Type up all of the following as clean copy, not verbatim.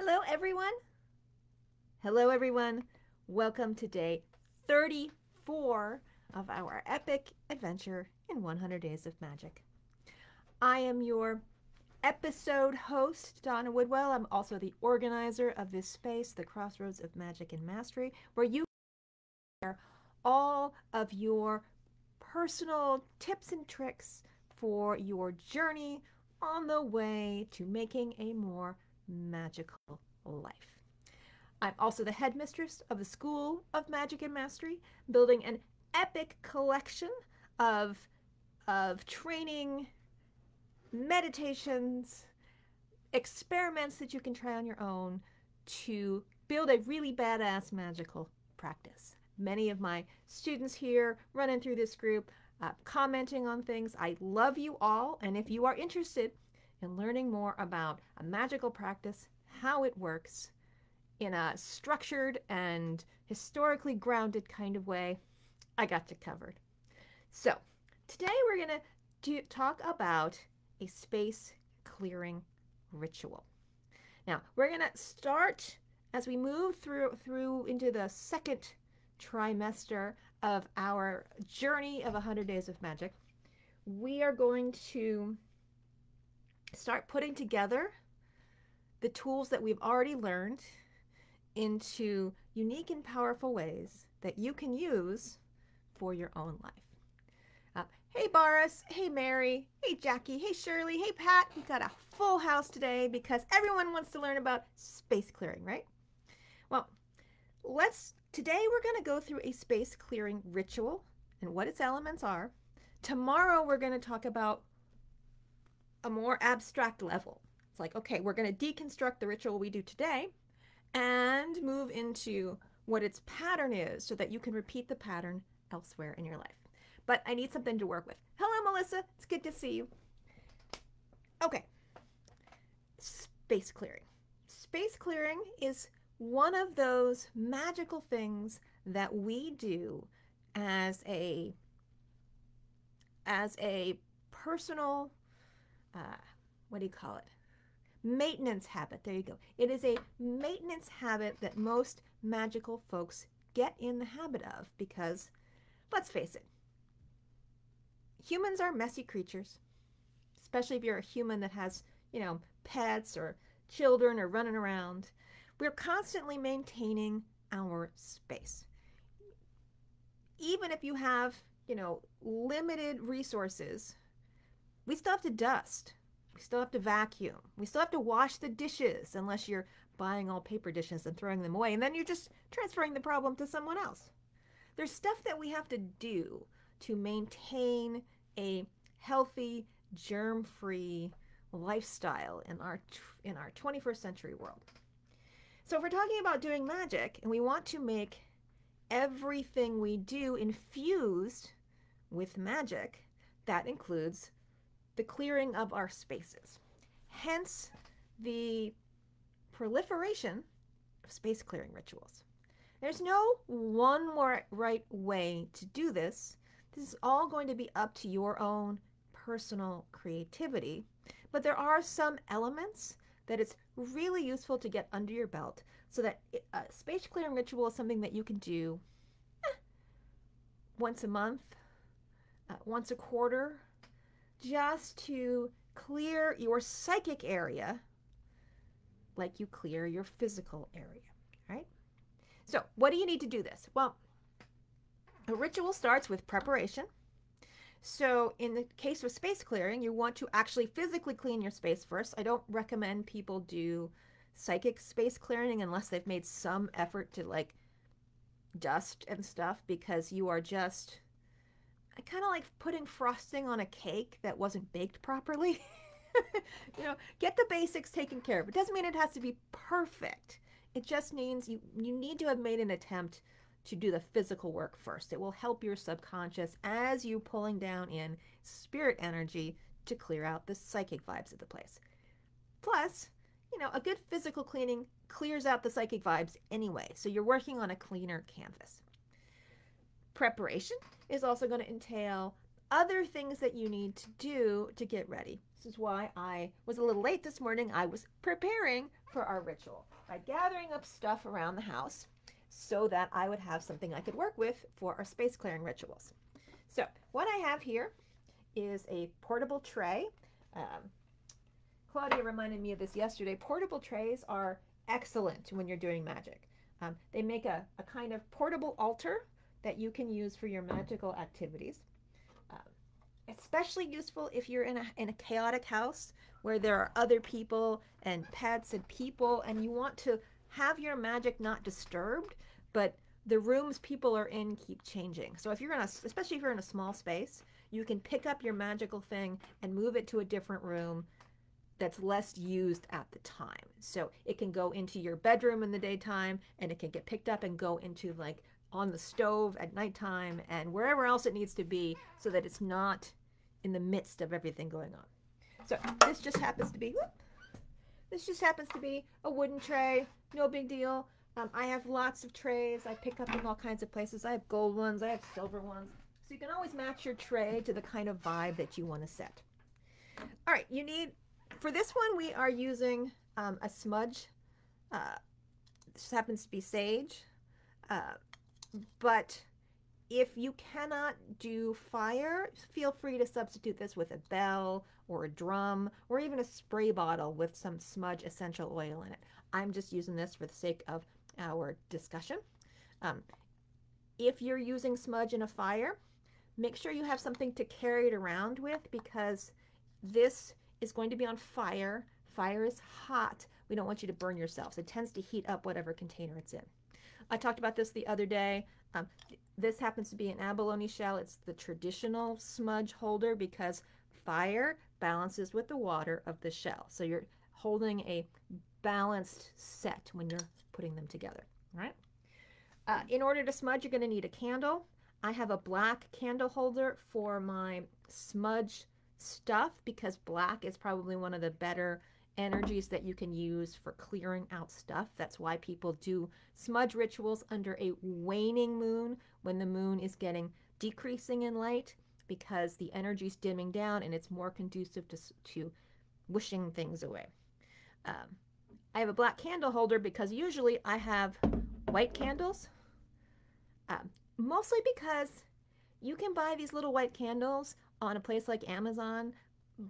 Hello, everyone. Hello, everyone. Welcome to day 34 of our epic adventure in 100 Days of Magic. I am your episode host, Donna Woodwell. I'm also the organizer of this space, the Crossroads of Magic and Mastery, where you share all of your personal tips and tricks for your journey on the way to making a more magical life. I'm also the headmistress of the School of Magic and Mastery, building an epic collection of training, meditations, experiments that you can try on your own to build a really badass magical practice. Many of my students here running through this group, commenting on things. I love you all, and if you are interested in learning more about a magical practice, how it works in a structured and historically grounded kind of way, I got you covered. So today we're going to talk about a space clearing ritual. Now we're going to start as we move through into the second trimester of our journey of 100 Days of Magic. We are going to start putting together the tools that we've already learned into unique and powerful ways that you can use for your own life. Hey Boris, hey Mary, hey Jackie, hey Shirley, hey Pat. We got a full house today because everyone wants to learn about space clearing, right? Well, today we're going to go through a space clearing ritual and what its elements are. Tomorrow we're going to talk about a more abstract level. It's like, okay, we're going to deconstruct the ritual we do today and move into what its pattern is so that you can repeat the pattern elsewhere in your life. But I need something to work with. Hello, Melissa. It's good to see you. Okay. Space clearing. Space clearing is one of those magical things that we do as a personal, what do you call it? Maintenance habit. There you go. It is a maintenance habit that most magical folks get in the habit of because, let's face it, humans are messy creatures, especially if you're a human that has, pets or children or running around. We're constantly maintaining our space. Even if you have, limited resources, we still have to dust. We still have to vacuum. We still have to wash the dishes unless you're buying all paper dishes and throwing them away. And then you're just transferring the problem to someone else. There's stuff that we have to do to maintain a healthy, germ-free lifestyle in our 21st century world. So if we're talking about doing magic and we want to make everything we do infused with magic, that includes the clearing of our spaces. Hence the proliferation of space clearing rituals. There's no one right way to do this. This is all going to be up to your own personal creativity, but there are some elements that it's really useful to get under your belt so that a space clearing ritual is something that you can do once a month, once a quarter, just to clear your psychic area like you clear your physical area, right? So what do you need to do this? Well, a ritual starts with preparation. So in the case of space clearing, you want to actually physically clean your space first. I don't recommend people do psychic space clearing unless they've made some effort to dust and stuff, because you are just kind of like putting frosting on a cake that wasn't baked properly. Get the basics taken care of. It doesn't mean it has to be perfect. It just means you need to have made an attempt to do the physical work first. It will help your subconscious as you pulling down in spirit energy to clear out the psychic vibes of the place. Plus, a good physical cleaning clears out the psychic vibes anyway, so you're working on a cleaner canvas. Preparation is also going to entail other things that you need to do to get ready. This is why I was a little late this morning. I was preparing for our ritual by gathering up stuff around the house so that I would have something I could work with for our space clearing rituals. So what I have here is a portable tray. Claudia reminded me of this yesterday. Portable trays are excellent when you're doing magic. They make a kind of portable altar that you can use for your magical activities. Especially useful if you're in a chaotic house where there are other people and pets and people, and you want to have your magic not disturbed, but the rooms people are in keep changing. So if you're especially if you're in a small space, you can pick up your magical thing and move it to a different room that's less used at the time. So it can go into your bedroom in the daytime, and it can get picked up and go into like on the stove at nighttime and wherever else it needs to be, so that it's not in the midst of everything going on. So this just happens to be a wooden tray, no big deal. I have lots of trays I pick up in all kinds of places. I have gold ones, I have silver ones. So you can always match your tray to the kind of vibe that you want to set. All right, you need, for this one we are using a smudge. This happens to be sage. But if you cannot do fire, feel free to substitute this with a bell or a drum or even a spray bottle with some smudge essential oil in it. I'm just using this for the sake of our discussion. If you're using smudge in a fire, make sure you have something to carry it around with, because this is going to be on fire. Fire is hot. We don't want you to burn yourselves. It tends to heat up whatever container it's in. I talked about this the other day. This happens to be an abalone shell. It's the traditional smudge holder because fire balances with the water of the shell. So you're holding a balanced set when you're putting them together. All right. In order to smudge, you're going to need a candle. I have a black candle holder for my smudge stuff because black is probably one of the better energies that you can use for clearing out stuff. That's why people do smudge rituals under a waning moon, when the moon is decreasing in light, because the energy's dimming down and it's more conducive to wishing things away. I have a black candle holder because usually I have white candles, mostly because you can buy these little white candles on a place like Amazon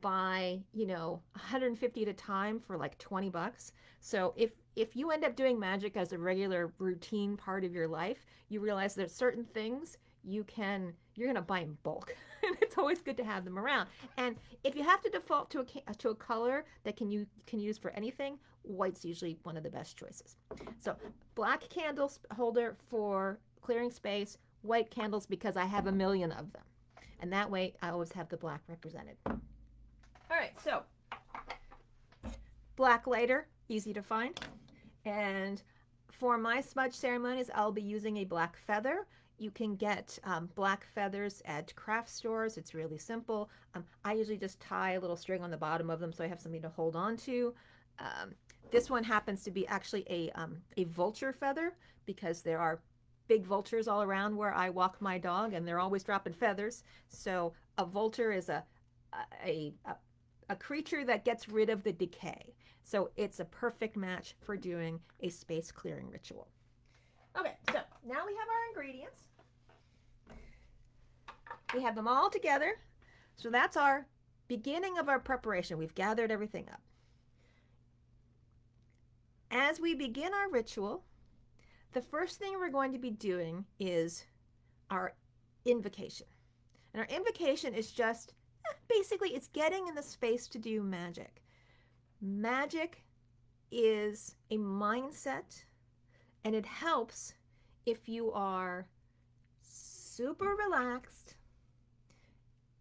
by, 150 at a time for like 20 bucks. So if you end up doing magic as a regular routine part of your life, you realize there's certain things you're going to buy in bulk. And it's always good to have them around. And if you have to default to a color that you can use for anything, white's usually one of the best choices. So black candle holder for clearing space, white candles because I have a million of them. And that way I always have the black represented. All right, so black lighter, easy to find. And for my smudge ceremonies, I'll be using a black feather. You can get black feathers at craft stores. It's really simple. I usually just tie a little string on the bottom of them so I have something to hold on to. This one happens to be actually a vulture feather because there are big vultures all around where I walk my dog and they're always dropping feathers. So a vulture is a creature that gets rid of the decay. So it's a perfect match for doing a space clearing ritual. Okay, so now we have our ingredients. We have them all together. So that's our beginning of our preparation. We've gathered everything up. As we begin our ritual, the first thing we're going to be doing is our invocation. And our invocation is just, basically, it's getting in the space to do magic. Magic is a mindset, and it helps if you are super relaxed,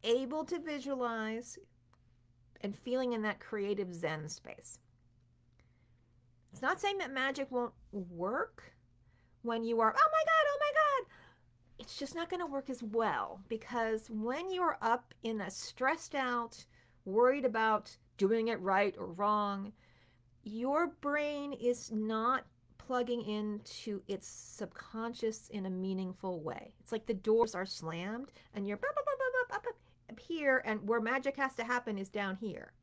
able to visualize, and feeling in that creative Zen space. It's not saying that magic won't work when you are, oh my God, it's just not going to work as well, because when you're up in a stressed out, worried about doing it right or wrong, your brain is not plugging into its subconscious in a meaningful way. It's like the doors are slammed and you're here, and where magic has to happen is down here.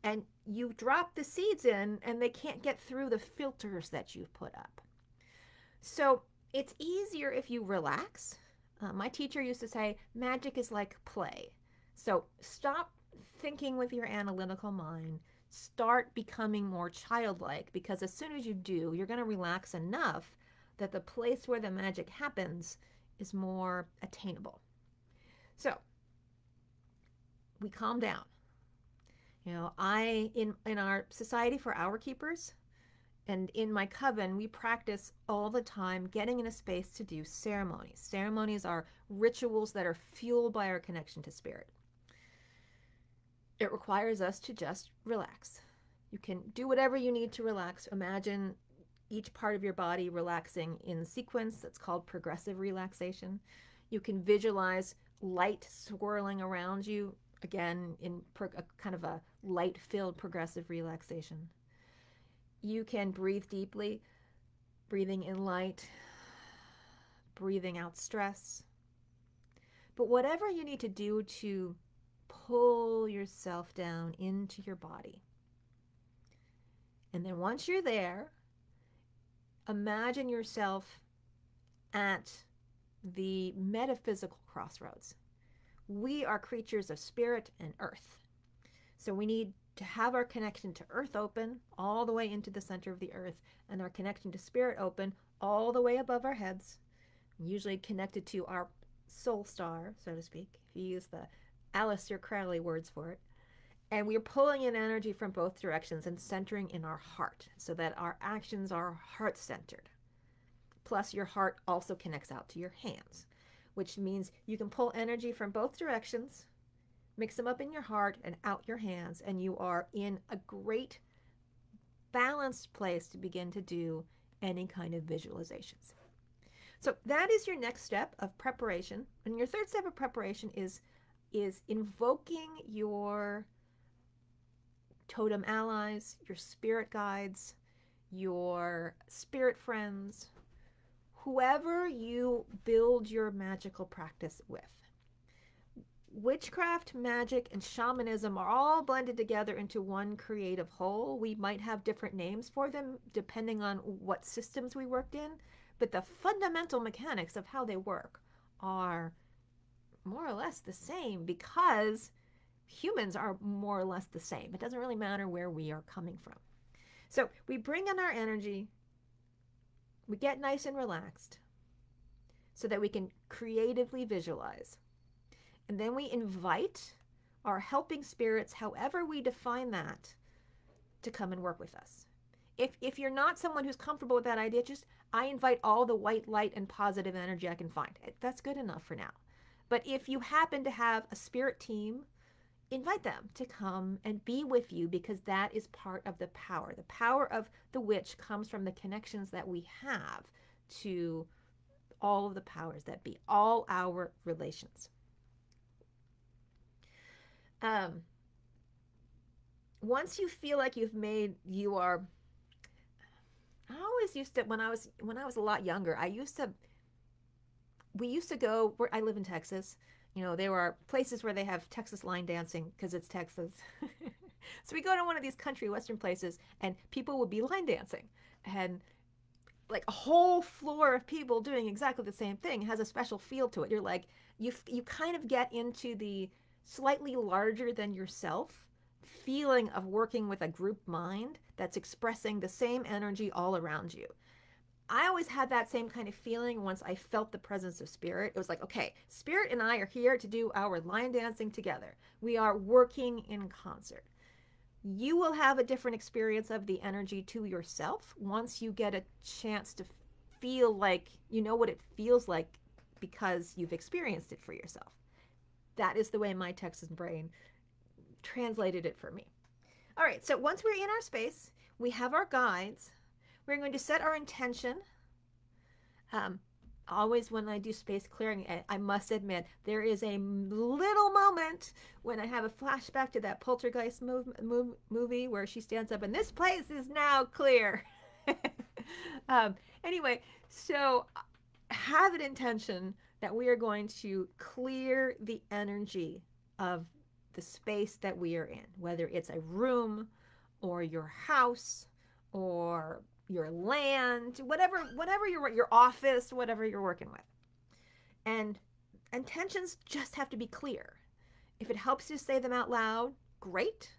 And you drop the seeds in, and they can't get through the filters that you've put up. So it's easier if you relax. My teacher used to say, magic is like play. So stop thinking with your analytical mind. Start becoming more childlike, because as soon as you do, you're going to relax enough that the place where the magic happens is more attainable. So we calm down. You know, in our Society for Hour Keepers and in my coven, we practice all the time getting in a space to do ceremonies. Ceremonies are rituals that are fueled by our connection to spirit. It requires us to just relax. You can do whatever you need to relax. Imagine each part of your body relaxing in sequence. That's called progressive relaxation. You can visualize light swirling around you, again, in a kind of a light-filled progressive relaxation. You can breathe deeply, breathing in light, breathing out stress. But whatever you need to do to pull yourself down into your body. And then once you're there, imagine yourself at the metaphysical crossroads. We are creatures of spirit and earth. So we need to have our connection to earth open all the way into the center of the earth, and our connection to spirit open all the way above our heads, usually connected to our soul star, so to speak, if you use the Aleister Crowley words for it. And we're pulling in energy from both directions and centering in our heart so that our actions are heart-centered. Plus, your heart also connects out to your hands, which means you can pull energy from both directions, mix them up in your heart and out your hands, and you are in a great balanced place to begin to do any kind of visualizations. So that is your next step of preparation. And your third step of preparation is invoking your totem allies, your spirit guides, your spirit friends, whoever you build your magical practice with. Witchcraft, magic, and shamanism are all blended together into one creative whole. We might have different names for them depending on what systems we worked in, but the fundamental mechanics of how they work are more or less the same, because humans are more or less the same. It doesn't really matter where we are coming from. So we bring in our energy, we get nice and relaxed so that we can creatively visualize. And then we invite our helping spirits, however we define that, to come and work with us. If you're not someone who's comfortable with that idea, I invite all the white light and positive energy I can find. That's good enough for now. But if you happen to have a spirit team, invite them to come and be with you, because that is part of the power. The power of the witch comes from the connections that we have to all of the powers that be, all our relations. Once you feel like I always used to, when I was a lot younger, we used to go, where I live in Texas, there are places where they have Texas line dancing because it's Texas. So we go to one of these country western places and people would be line dancing, and like a whole floor of people doing exactly the same thing has a special feel to it. You're like, you kind of get into the slightly larger than yourself feeling of working with a group mind that's expressing the same energy all around you. I always had that same kind of feeling once I felt the presence of spirit. It was like, okay, spirit and I are here to do our line dancing together. We are working in concert. You will have a different experience of the energy to yourself once you get a chance to feel like you know what it feels like because you've experienced it for yourself. That is the way my Texas brain translated it for me. All right, so once we're in our space, we have our guides. We're going to set our intention. Always when I do space clearing, I must admit, there is a little moment when I have a flashback to that Poltergeist movie where she stands up and this place is now clear. Anyway, so have an intention that we are going to clear the energy of the space that we are in, whether it's a room or your house or your land, whatever your office, whatever you're working with. And intentions just have to be clear. If it helps you say them out loud, great.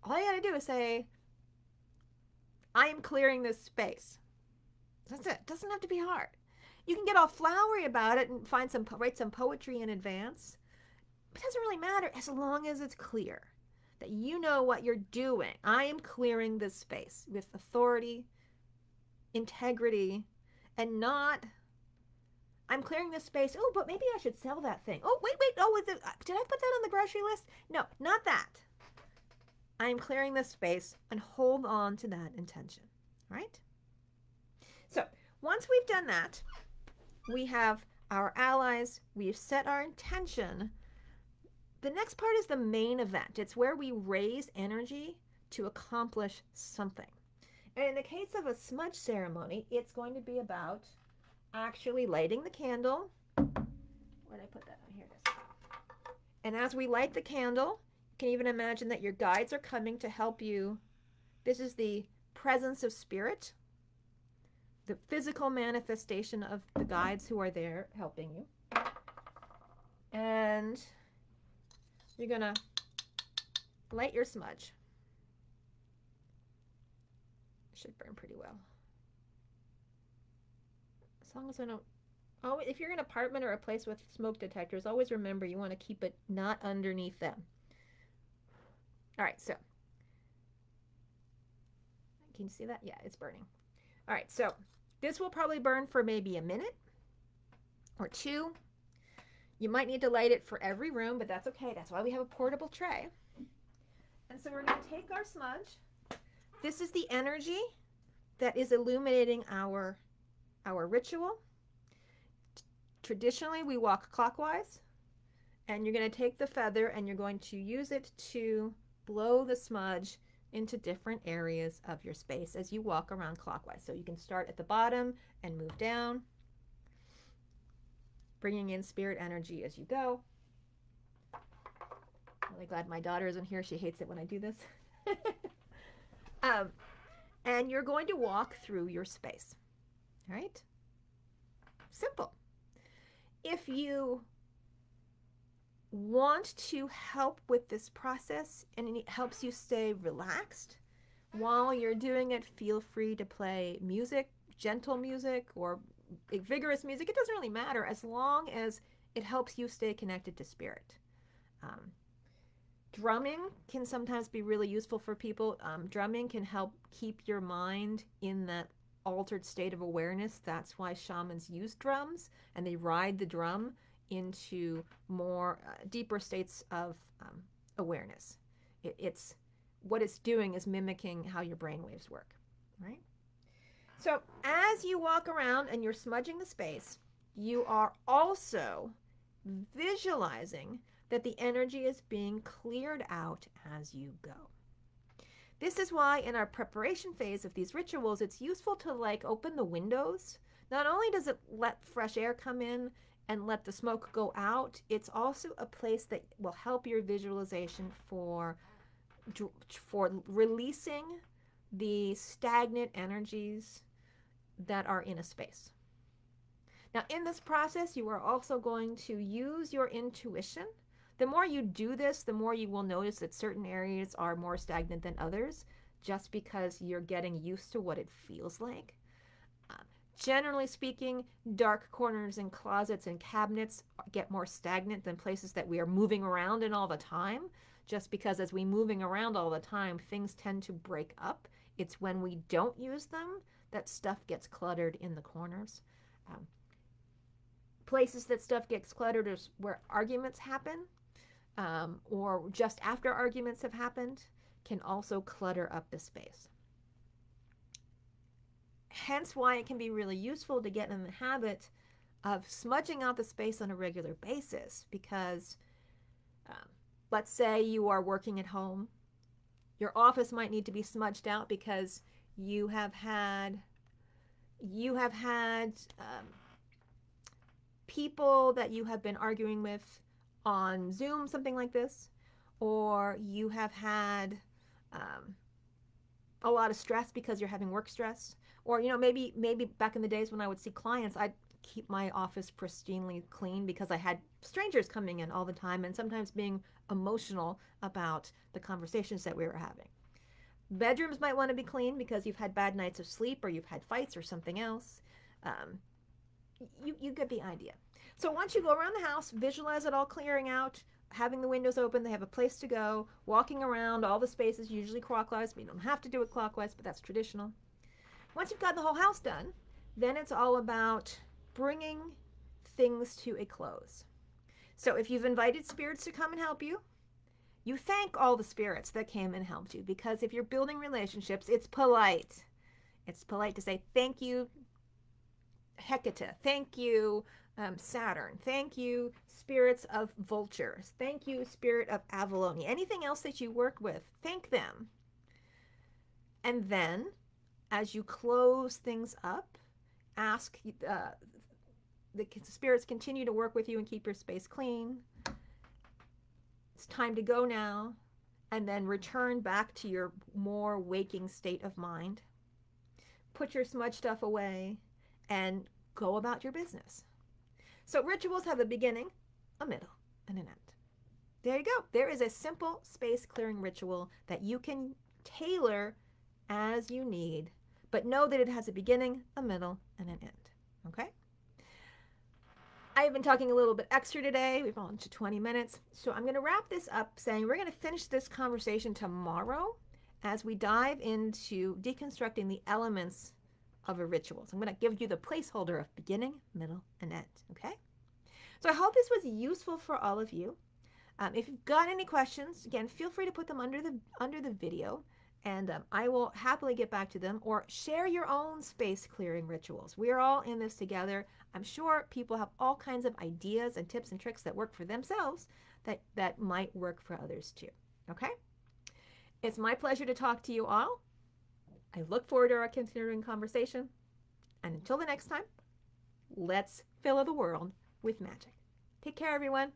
All you got to do is say, I am clearing this space. That's it. It doesn't have to be hard. You can get all flowery about it and write some poetry in advance. It doesn't really matter as long as it's clear that you know what you're doing. I am clearing this space with authority, integrity, and not, I'm clearing this space. Oh, but maybe I should sell that thing. Oh, wait. Oh, did I put that on the grocery list? No, not that. I'm clearing this space, and hold on to that intention, right? So once we've done that, we have our allies, we've set our intention. The next part is the main event. It's where we raise energy to accomplish something. And in the case of a smudge ceremony, it's going to be about actually lighting the candle. Where did I put that? Oh, here it is. And as we light the candle, you can even imagine that your guides are coming to help you. This is the presence of spirit, the physical manifestation of the guides who are there helping you. And you're going to light your smudge. It should burn pretty well. As long as I don't... Oh, if you're in an apartment or a place with smoke detectors, always remember you want to keep it not underneath them. All right, so can you see that? Yeah, it's burning. All right, so this will probably burn for maybe a minute or two. You might need to light it for every room, but that's okay. That's why we have a portable tray. And so we're going to take our smudge. This is the energy that is illuminating our ritual. Traditionally, we walk clockwise, and you're going to take the feather and you're going to use it to blow the smudge into different areas of your space as you walk around clockwise. So you can start at the bottom and move down, bringing in spirit energy as you go. I'm really glad my daughter isn't here. She hates it when I do this. And you're going to walk through your space. All right? Simple. If you want to help with this process and it helps you stay relaxed while you're doing it, feel free to play music, gentle music or vigorous music. It doesn't really matter as long as it helps you stay connected to spirit. Drumming can sometimes be really useful for people. Drumming can help keep your mind in that altered state of awareness. That's why shamans use drums, and they ride the drum into more deeper states of awareness. It's what it's doing is mimicking how your brain waves work, right? So as you walk around and you're smudging the space, you are also visualizing that the energy is being cleared out as you go. This is why in our preparation phase of these rituals, it's useful to like open the windows. Not only does it let fresh air come in and let the smoke go out, it's also a place that will help your visualization for releasing the stagnant energies that are in a space. Now, in this process, you are also going to use your intuition. The more you do this, the more you will notice that certain areas are more stagnant than others, just because you're getting used to what it feels like. Generally speaking, dark corners and closets and cabinets get more stagnant than places that we are moving around in all the time, just because as we moving around all the time, things tend to break up. It's when we don't use them that stuff gets cluttered in the corners. Places that stuff gets cluttered is where arguments happen, or just after arguments have happened, can also clutter up the space. Hence why it can be really useful to get in the habit of smudging out the space on a regular basis, because let's say you are working at home. Your office might need to be smudged out because you have had people that you have been arguing with on Zoom, something like this, or you have had a lot of stress because you're having work stress, or maybe back in the days when I would see clients, I'd keep my office pristinely clean because I had strangers coming in all the time and sometimes being emotional about the conversations that we were having. Bedrooms might want to be clean because you've had bad nights of sleep or you've had fights or something else. You get the idea. So once you go around the house, visualize it all clearing out, having the windows open, they have a place to go, walking around all the spaces, usually clockwise. We don't have to do it clockwise, but that's traditional. Once you've got the whole house done, then it's all about bringing things to a close. So if you've invited spirits to come and help you, you thank all the spirits that came and helped you, because if you're building relationships, it's polite. It's polite to say thank you, Hecate, thank you, Saturn, thank you, spirits of vultures, thank you, spirit of Avalonia, anything else that you work with, thank them. And then, as you close things up, ask the spirits continue to work with you and keep your space clean. It's time to go now, and then return back to your more waking state of mind. Put your smudge stuff away and go about your business. So rituals have a beginning, a middle, and an end. There you go. There is a simple space clearing ritual that you can tailor as you need, but know that it has a beginning, a middle, and an end. Okay? I've been talking a little bit extra today. We've gone to 20 minutes. So I'm going to wrap this up saying we're going to finish this conversation tomorrow as we dive into deconstructing the elements of a ritual. So I'm going to give you the placeholder of beginning, middle, and end. Okay? So I hope this was useful for all of you. If you've got any questions, again, feel free to put them under the video, and I will happily get back to them, or share your own space clearing rituals. We are all in this together. I'm sure people have all kinds of ideas and tips and tricks that work for themselves that might work for others too. Okay? It's my pleasure to talk to you all. I look forward to our continuing conversation. And until the next time, let's fill the world with magic. Take care, everyone.